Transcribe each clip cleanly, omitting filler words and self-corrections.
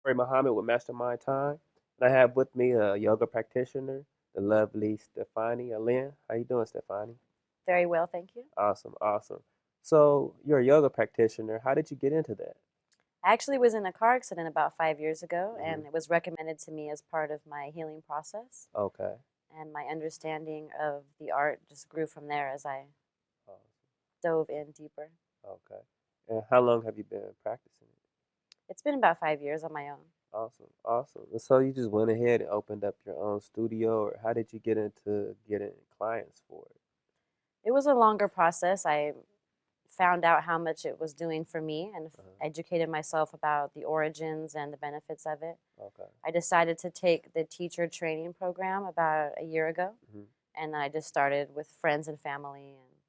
Kori Mohammad with Mastermind Time. And I have with me a yoga practitioner, the lovely Stefani Alin. How you doing, Stefani? Very well, thank you. Awesome, awesome. So you're a yoga practitioner. How did you get into that? I actually was in a car accident about 5 years ago, Hmm. and it was recommended to me as part of my healing process. Okay. And my understanding of the art just grew from there as I Awesome. dove in deeper. Okay. And how long have you been practicing it? It's been about 5 years on my own. Awesome, awesome. And so you just went ahead and opened up your own studio, or how did you get into getting clients for it? It was a longer process. I found out how much it was doing for me and Uh-huh. educated myself about the origins and the benefits of it. Okay. I decided to take the teacher training program about a year ago, Hmm. and I just started with friends and family, and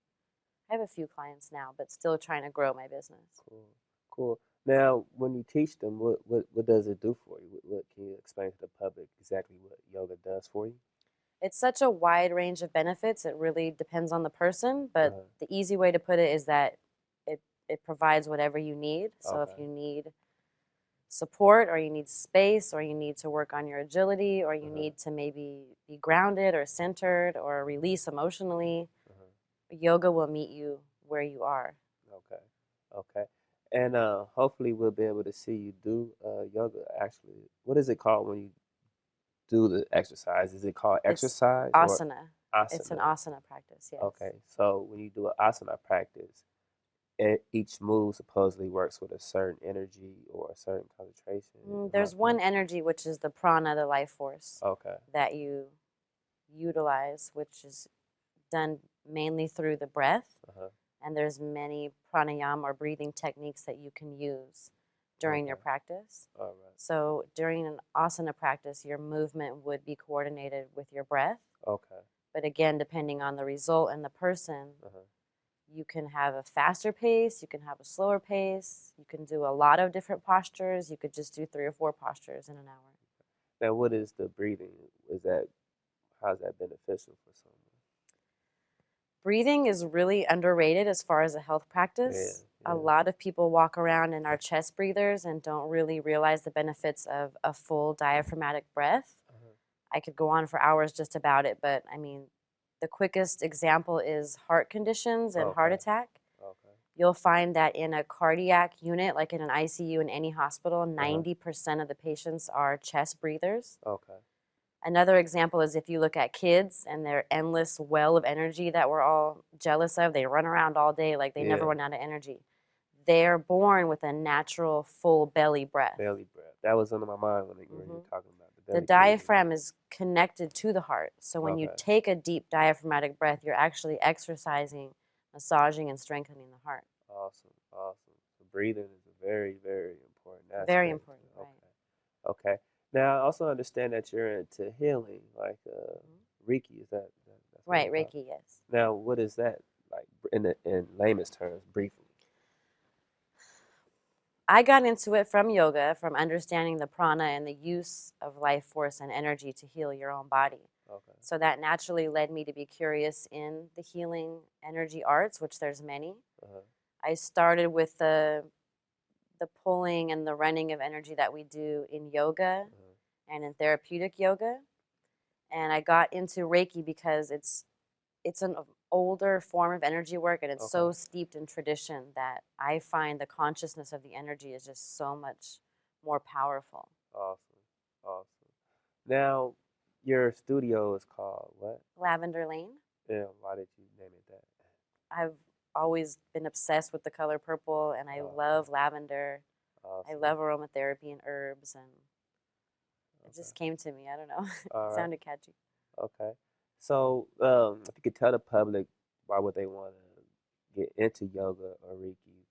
I have a few clients now, but still trying to grow my business. Cool, cool. Now, when you teach them, what does it do for you? What can you explain to the public exactly what yoga does for you? It's such a wide range of benefits. It really depends on the person, but Uh-huh. the easy way to put it is that it provides whatever you need. So if Okay. you need support, or you need space, or you need to work on your agility, or you Uh-huh. need to maybe be grounded or centered or release emotionally, Uh-huh. yoga will meet you where you are. Okay. Okay. And hopefully we'll be able to see you do yoga actually. What is it called when you do the exercise? Is it called It's exercise or asana. It's an asana? asana practice, yes. Okay. So when you do an asana practice, each move supposedly works with a certain energy or a certain concentration. Am I There's one correct? energy, which is the prana, the life force, Okay. that you utilize, which is done mainly through the breath. Uh-huh. And there's many pranayama or breathing techniques that you can use during your Okay. practice. All right. So during an asana practice, your movement would be coordinated with your breath. Okay. But again, depending on the result and the person, Uh-huh. you can have a faster pace, you can have a slower pace, you can do a lot of different postures, you could just do 3 or 4 postures in an hour. Now, what is the breathing? Is that how's that beneficial for someone? Breathing is really underrated as far as a health Yeah, practice. A yeah. lot of people walk around and are chest breathers and don't really realize the benefits of a full diaphragmatic breath. Uh-huh. I could go on for hours just about it, but I mean, the quickest example is heart conditions and heart Okay. attack. Okay. You'll find that in a cardiac unit, like in an ICU in any hospital, Uh-huh. 90% of the patients are chest breathers. Okay. Another example is if you look at kids and their endless well of energy that we're all jealous of, they run around all day like they never Yeah. run out of energy. They're born with a natural full belly breath. Belly breath. That was under my mind when you hmm were talking about the The belly breathing. diaphragm is connected to the heart. So when you Okay. take a deep diaphragmatic breath, you're actually exercising, massaging, and strengthening the heart. Awesome. Awesome. So breathing is a very, very important Very aspect. important, right? Okay. Okay. Now I also understand that you're into healing, like Mhm. Reiki. That's what Right, we're talking. Reiki, yes. Now, what is that like in layman's terms, briefly? I got into it from yoga, from understanding the prana and the use of life force and energy to heal your own body. Okay. So that naturally led me to be curious in the healing energy arts, which there's many. Uh-huh. I started with the pulling and the running of energy that we do in yoga Uh-huh. and in therapeutic yoga. And I got into Reiki because it's an older form of energy work, and it's Okay. so steeped in tradition that I find the consciousness of the energy is just so much more powerful. Awesome. Awesome. Now, your studio is called what? Lavender Lane. Yeah, why did you name it that? I've always been obsessed with the color purple, and I Okay. love lavender. I Awesome. love aromatherapy and herbs, and it Okay. just came to me. I don't know. All It right. sounded catchy. Okay. So, if you could tell the public why would they want to get into yoga or Reiki,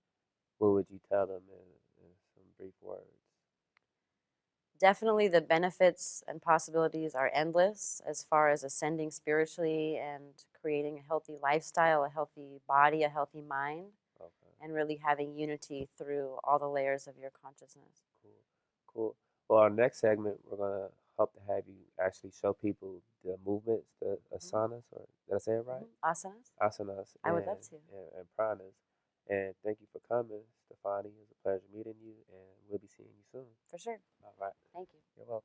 what would you tell them in some brief words? Definitely, the benefits and possibilities are endless as far as ascending spiritually and creating a healthy lifestyle, a healthy body, a healthy mind, Okay. and really having unity through all the layers of your consciousness. Cool. Cool. Well, our next segment, we're gonna hope to have you actually show people the movements, the hmm asanas, or did I say it right? Asanas. Asanas I would love to. and pranas. And thank you for coming, Stefani. It was a pleasure meeting you, and we'll be seeing you soon. For sure. All right. Thank you. You're welcome.